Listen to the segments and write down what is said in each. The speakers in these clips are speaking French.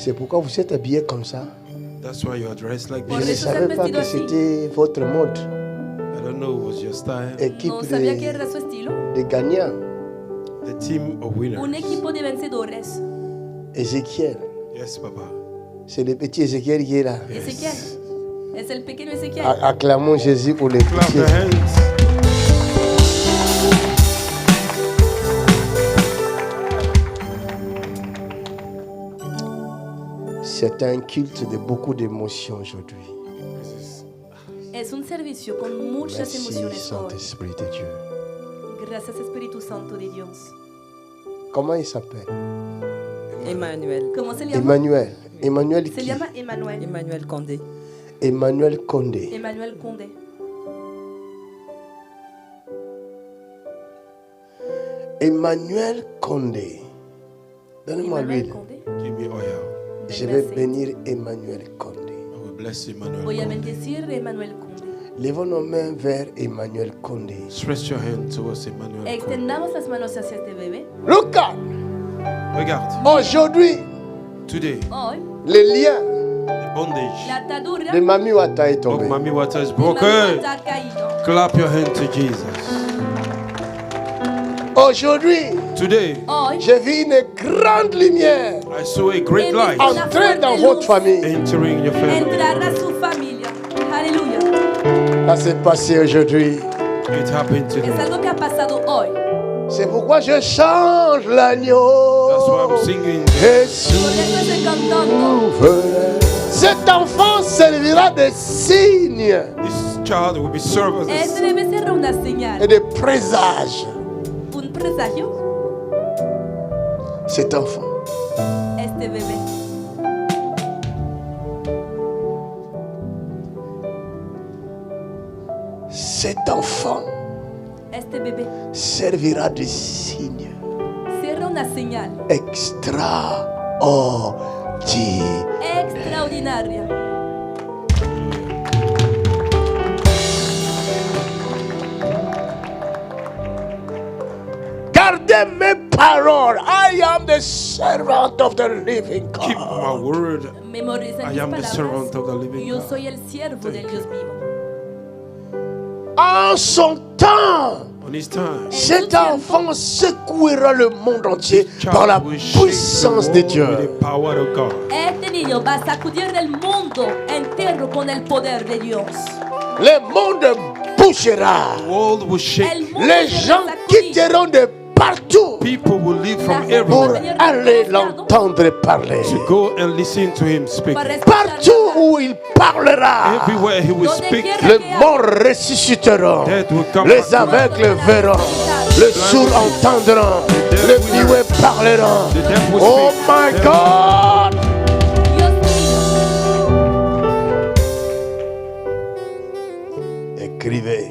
C'est pourquoi vous êtes habillés comme ça. That's why you are dressed like Je ne this. savais pas que c'était votre mode. I don't know what was your style. Équipe Non sabía que era su estilo. de gagnants. The team of winners. Un equipo de vencedores. Ézéchiel. Yes, Papa. C'est le petit Ézéchiel qui est là. Ezequiel. Es el pequeño Ezequiel. Acclamons Jésus pour les Clap petits. your hands. C'est un culte de beaucoup d'émotions aujourd'hui. Es un servicio con muchas Merci emociones hoy. Saint-Esprit de Dieu. Gracias Espíritu Santo de Dios. Comment il s'appelle? Emmanuel. ¿Cómo se llama? Emmanuel. Emmanuel Se qui? llama Emmanuel. Emmanuel Condé. Emmanuel Condé. Emmanuel Condé. Emmanuel Condé. Donnez-moi Emmanuel l'huile. Condé. Give me oil. Je vais bénir Emmanuel Condé. I will bless Emmanuel. Voy a Condé. bendecir a Emmanuel Condé. Lèvons nos mains vers Emmanuel Condé. Stretch your hand towards Emmanuel. Condé. Extendamos las manos hacia este bebé. Lucas, Regarde, aujourd'hui, today, Hoy, le lien the bondage la atadura de Mami Wata est of tombé. Mami Water is de broken. Mami ha caído. Clap your hand to Jesus. Aujourd'hui, Today, Hoy, j'ai vu une grande lumière I saw a great light entrer dans votre famille. entering your family. entrar a su familia. Aleluya. Ça s'est passé aujourd'hui. It happened Es today. algo que ha pasado hoy. C'est pourquoi je change l'agneau. That's why I'm singing. Jésus. Por eso estoy cantando. Cet enfant servira de signe This child will be served as Este debe ser una señal, et de présage. un presagio. Cet enfant Este bebé cet enfant este bebé servira de signe será una señal extraordinaria. Gardez mes paroles. I am the servant of the living keep my God. word. Memoriza I mis am the servant of the palabras. living Yo God. soy el siervo del Dios vivo. En son temps, On his time, cet enfant secouera le monde entier child par la will shake the puissance de world Dieu. with the power of God. Este niño va a sacudir el mundo entero con el poder de Dios. Le monde bougera. The world will shake. El mundo Les será gens sacudido. quitteront de partout People will leave from pour everywhere aller l'entendre parler. to go and listen to him speak. Para escuchar Partout où il parlera, Everywhere he will Donde speak, quiera les que morts ressusciteront, death will come les back to life. aveugles verront, les sourds entendront, les muets parleront. The deaf will Oh speak. my God! Dios mío. Écrivez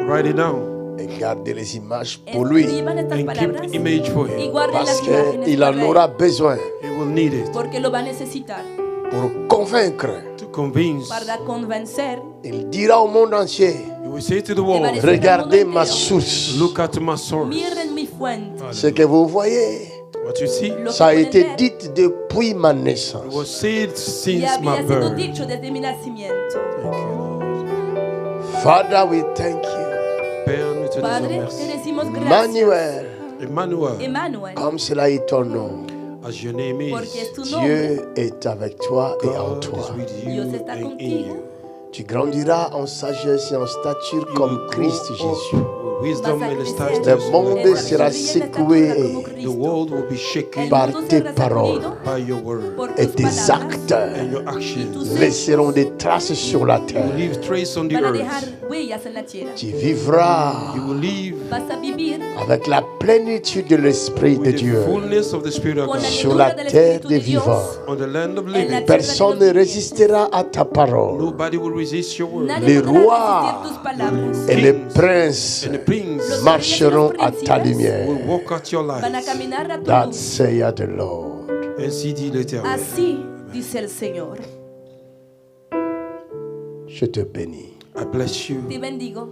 Write it down et gardez les images pour lui, Escriban estas and palabras keep image for y him. guarden parce las imágenes qu'il para en él, aura besoin He will need it porque lo va a necesitar pour convaincre. to convince. para convencer. Il dira au monde entier, You will say to the world, Evanescer. regardez ma source. look at my source. Miren mi fuente. Ce que vous voyez, What you see, Lo ça a que été pueden ver dit depuis ma it was naissance. said since ya my había sido birth. dicho desde mi nacimiento. Thank you, Lord. Father, we thank you. Père, nous te disons Padre, te merci. decimos gracias. Manuel, Emmanuel, Emmanuel, comme cela est ton nom, as your name is, porque es tu nombre. Dieu est avec toi et en God toi. is with you Dios está and in contigo. you. Tu grandiras en sagesse et en stature You comme will Christ grow Jésus. up with wisdom Vas a and crecer status. Le monde en sera sabiduría y en secoué estatura como The Cristo. world will be El shaken par mundo tes será paroles sacudido by your word por et tus tes palabras. actes and your actions. Tus laisseront des traces sur la You terre. will leave trace on the Van a earth. dejar huellas en la tierra. Tu vivras You will live Vas a vivir avec la plénitude de l'Esprit de with the Dieu fullness of the Spirit of con la God sur la llenura del terre Espíritu des de Dios. vivants. on the land of En la living. tierra Personne de ne los vivientes. résistera à ta parole. Nobody will resist your word. Nadie Les podrá rois resistir tus palabras. Et les Kings princes and the prince Los marcheront à ta príncipes lumière. will walk at your Van a light. caminar a tu That luz. saith the Lord. Ainsi dit l'Éternel. Así dice el Señor. Je te bénis. I bless you. Te bendigo,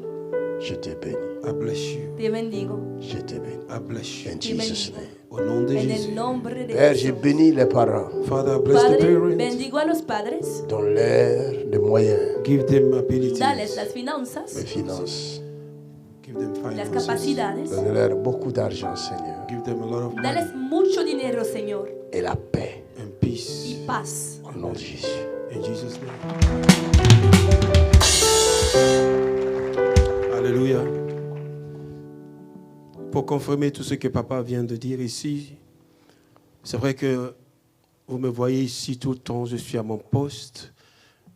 Je te bénis. I bless you. te bendigo, Je te bénis. I bless you. In Jesus' name. Au nom de En el Jésus. nombre de Père, je Jesús. bénis les parents. Father, bless the Padre, parents. bendigo a los padres. Donne-leur des moyens, Give them abilities. Dales las des finanzas, finances. Give them las finances. capacidades. Donne-leur beaucoup d'argent, Seigneur. Give them a lot of money Dales mucho dinero, Señor, Et la paix. and y peace. paz. Au nom de Jésus. In Jesus' name. Alléluia. Pour confirmer tout ce que papa vient de dire ici, c'est vrai que vous me voyez ici tout le temps, je suis à mon poste,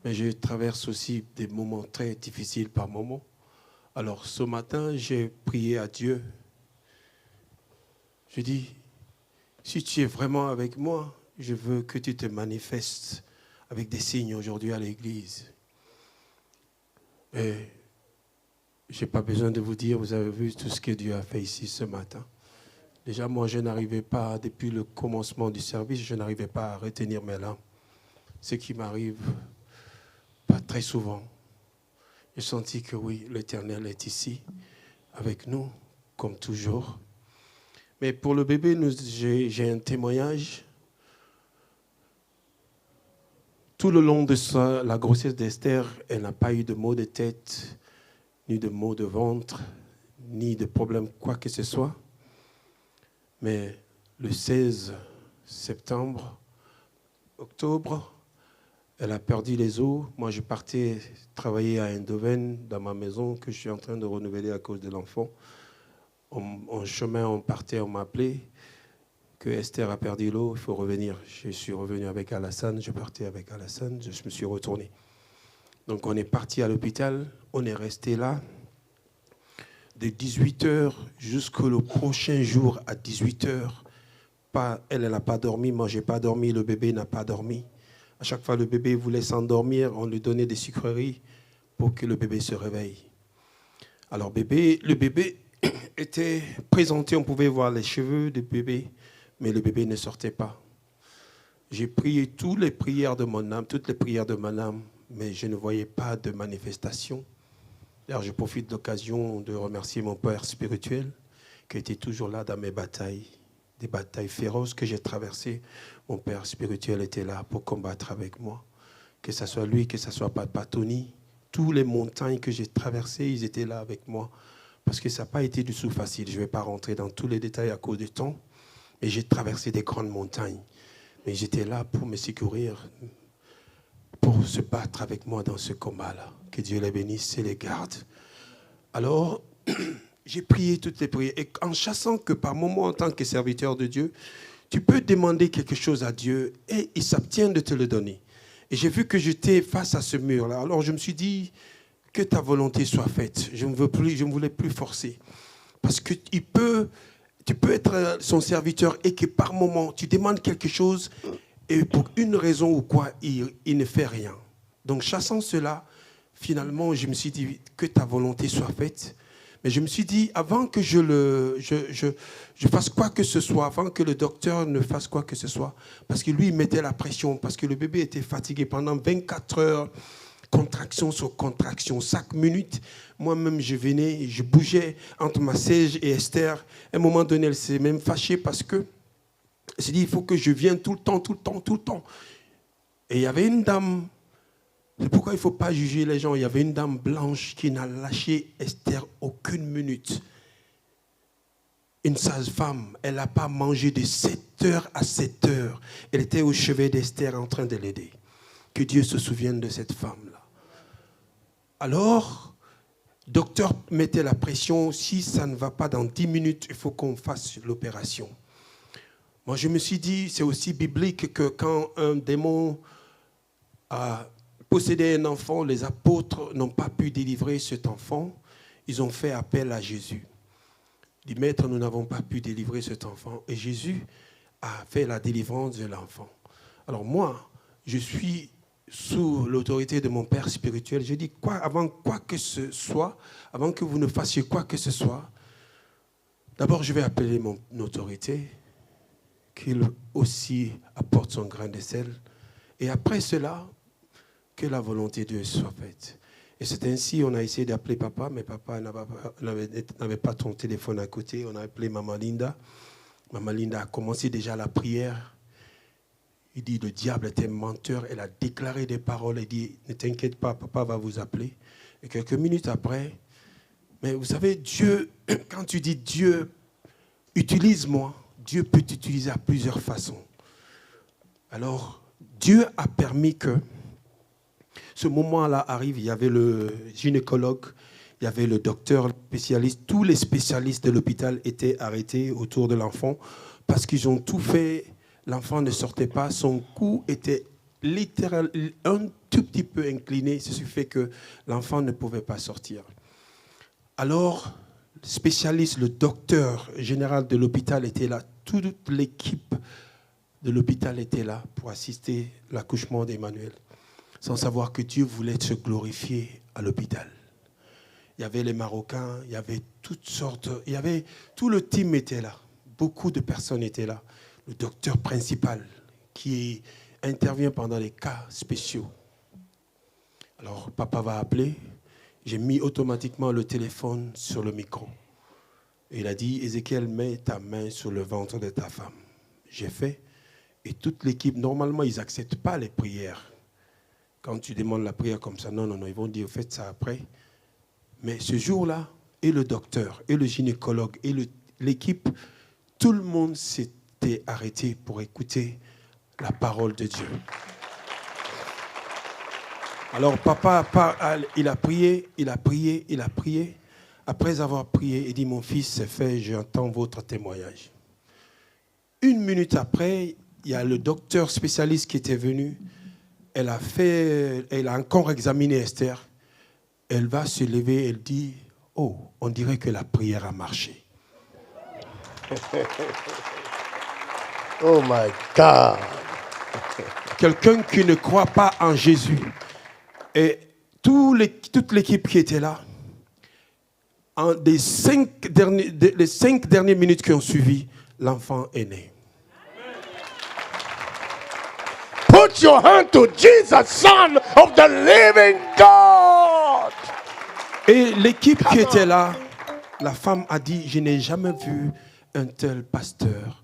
mais je traverse aussi des moments très difficiles par moments. Alors ce matin, j'ai prié à Dieu. Je dis, si tu es vraiment avec moi, je veux que tu te manifestes avec des signes aujourd'hui à l'église. Et je n'ai pas besoin de vous dire, vous avez vu tout ce que Dieu a fait ici ce matin. Déjà, moi, je n'arrivais pas, depuis le commencement du service, je n'arrivais pas à retenir mes larmes. Ce qui m'arrive pas très souvent. J'ai senti que oui, l'Éternel est ici, avec nous, comme toujours. Mais pour le bébé, j'ai un témoignage. Tout le long de la grossesse d'Esther, elle n'a pas eu de maux de tête, ni de maux de ventre, ni de problème quoi que ce soit. Mais le 16 octobre, elle a perdu les os. Moi, je partais travailler à Eindhoven, dans ma maison, que je suis en train de renouveler à cause de l'enfant. En chemin, on partait, on m'appelait que Esther a perdu l'eau, il faut revenir. Je suis revenu avec Alassane, je partais avec Alassane, je me suis retourné. Donc on est parti à l'hôpital, on est resté là de 18h jusqu'au prochain jour à 18h. Elle n'a pas dormi, moi je n'ai pas dormi, le bébé n'a pas dormi. À chaque fois le bébé voulait s'endormir, on lui donnait des sucreries pour que le bébé se réveille. Alors le bébé était présenté, on pouvait voir les cheveux du bébé, mais le bébé ne sortait pas. J'ai prié toutes les prières de mon âme, mais je ne voyais pas de manifestation. D'ailleurs, je profite de l'occasion de remercier mon père spirituel qui était toujours là dans mes batailles, des batailles féroces que j'ai traversées. Mon père spirituel était là pour combattre avec moi. Que ce soit lui, que ce soit Papa Tony, toutes les montagnes que j'ai traversées, ils étaient là avec moi. Parce que ça n'a pas été du tout facile. Je ne vais pas rentrer dans tous les détails à cause du temps. Mais j'ai traversé des grandes montagnes. Mais j'étais là pour me secourir, pour se battre avec moi dans ce combat-là. Que Dieu les bénisse et les garde. Alors, j'ai prié toutes les prières. Et en chassant que par moment, en tant que serviteur de Dieu, tu peux demander quelque chose à Dieu et il s'abstient de te le donner. Et j'ai vu que j'étais face à ce mur-là. Alors, je me suis dit, que ta volonté soit faite. Je ne voulais plus forcer. Parce que tu peux être son serviteur et que par moment, tu demandes quelque chose et pour une raison ou quoi, il ne fait rien. Donc, chassant cela, finalement, je me suis dit que ta volonté soit faite. Mais je me suis dit, avant que je fasse quoi que ce soit, avant que le docteur ne fasse quoi que ce soit, parce que lui, il mettait la pression, parce que le bébé était fatigué pendant 24 heures, contraction sur contraction, chaque minute. Moi-même, je venais, je bougeais entre ma siège et Esther. À un moment donné, elle s'est même fâchée parce que elle s'est dit, il faut que je vienne tout le temps. Et il y avait une dame, c'est pourquoi il ne faut pas juger les gens, il y avait une dame blanche qui n'a lâché Esther aucune minute. Une sage-femme, elle n'a pas mangé de 7h à 7h. Elle était au chevet d'Esther en train de l'aider. Que Dieu se souvienne de cette femme-là. Alors, le docteur mettait la pression. Si ça ne va pas dans 10 minutes, il faut qu'on fasse l'opération. Moi, je me suis dit, c'est aussi biblique que quand un démon a possédé un enfant, les apôtres n'ont pas pu délivrer cet enfant. Ils ont fait appel à Jésus. Ils disent, Maître, nous n'avons pas pu délivrer cet enfant. Et Jésus a fait la délivrance de l'enfant. Alors moi, je suis sous l'autorité de mon père spirituel. Je dis, avant quoi que ce soit, avant que vous ne fassiez quoi que ce soit, d'abord je vais appeler mon autorité, qu'il aussi apporte son grain de sel. Et après cela, que la volonté de Dieu soit faite. Et c'est ainsi, on a essayé d'appeler papa, mais papa n'avait pas ton téléphone à côté. On a appelé maman Linda. Maman Linda a commencé déjà la prière. Il dit, le diable était menteur. Elle a déclaré des paroles. Elle dit, ne t'inquiète pas, papa va vous appeler. Et quelques minutes après, mais vous savez, Dieu, quand tu dis Dieu, utilise-moi, Dieu peut t'utiliser à plusieurs façons. Alors, Dieu a permis que ce moment-là arrive. Il y avait le gynécologue, il y avait le docteur spécialiste. Tous les spécialistes de l'hôpital étaient arrêtés autour de l'enfant parce qu'ils ont tout fait. L'enfant ne sortait pas. Son cou était littéralement un tout petit peu incliné. Ce qui fait que l'enfant ne pouvait pas sortir. Alors, le spécialiste, le docteur général de l'hôpital était là. Toute l'équipe de l'hôpital était là pour assister à l'accouchement d'Emmanuel, sans savoir que Dieu voulait se glorifier à l'hôpital. Il y avait les Marocains, il y avait toutes sortes, tout le team était là. Beaucoup de personnes étaient là. Le docteur principal qui intervient pendant les cas spéciaux. Alors, papa va appeler. J'ai mis automatiquement le téléphone sur le micro. Et il a dit, Ézéchiel, mets ta main sur le ventre de ta femme. J'ai fait. Et toute l'équipe, normalement, ils n'acceptent pas les prières. Quand tu demandes la prière comme ça, non, ils vont dire, faites ça après. Mais ce jour-là, et le docteur, et le gynécologue, et l'équipe, tout le monde s'était arrêté pour écouter la parole de Dieu. Alors papa, il a prié. Après avoir prié, il dit, mon fils, c'est fait, j'entends votre témoignage. 1 minute après, il y a le docteur spécialiste qui était venu. Elle a encore examiné Esther. Elle va se lever, elle dit, oh, on dirait que la prière a marché. Oh my God. Quelqu'un qui ne croit pas en Jésus. Et toute l'équipe qui était là, les 5 dernières minutes qui ont suivi, l'enfant est né. Put your hand to Jesus, Son of the living God. Et l'équipe qui était là, la femme a dit, je n'ai jamais vu un tel pasteur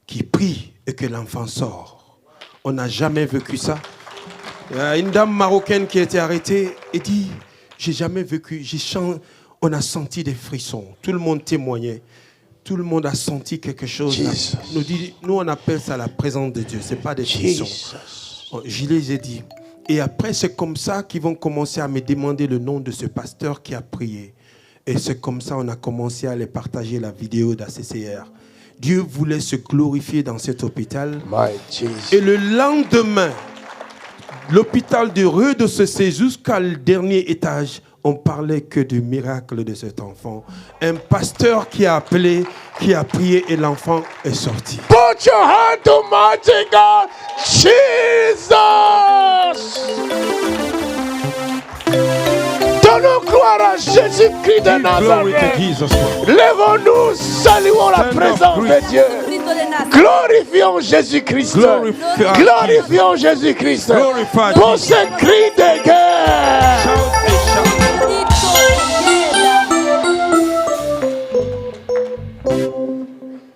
qui prie et que l'enfant sort. On n'a jamais vécu ça. Il y a une dame marocaine qui a été arrêtée et dit, j'ai jamais vécu, on a senti des frissons. Tout le monde témoignait. Tout le monde a senti quelque chose. Nous, on appelle ça la présence de Dieu. Ce n'est pas des frissons. Je les ai dit. Et après, c'est comme ça qu'ils vont commencer à me demander le nom de ce pasteur qui a prié. Et c'est comme ça qu'on a commencé à les partager la vidéo d'ACCR. Dieu voulait se glorifier dans cet hôpital. Et le lendemain, l'hôpital de rez-de-chaussée jusqu'au dernier étage, on parlait que du miracle de cet enfant. Un pasteur qui a appelé, qui a prié et l'enfant est sorti. Put your hand to mighty God, Jesus. Donnons gloire à Jésus-Christ de Nazareth. Lèvons-nous, saluons la présence de Dieu. Glorifions Jésus-Christ. Glorifions Jésus-Christ. Pour ce cri de guerre.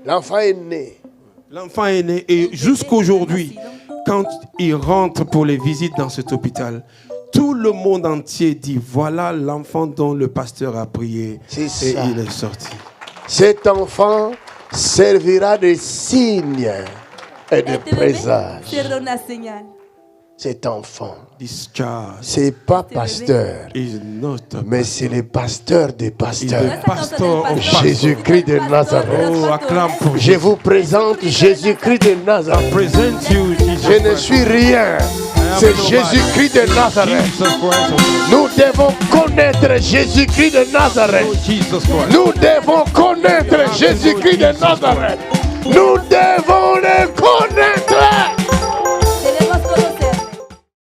L'enfant est né. L'enfant est né et jusqu'aujourd'hui, quand il rentre pour les visites dans cet hôpital, tout le monde entier dit, voilà l'enfant dont le pasteur a prié et il est sorti. Cet enfant servira de signe et de présage. Cet enfant, c'est pas pasteur, mais c'est le pasteur des pasteurs. Jésus-Christ de Nazareth. Je vous présente Jésus-Christ de Nazareth. Je ne suis rien. C'est Jésus-Christ de Nazareth. Nous devons connaître Jésus-Christ de Nazareth. Nous devons connaître Jésus-Christ de Nazareth. Nous devons le connaître.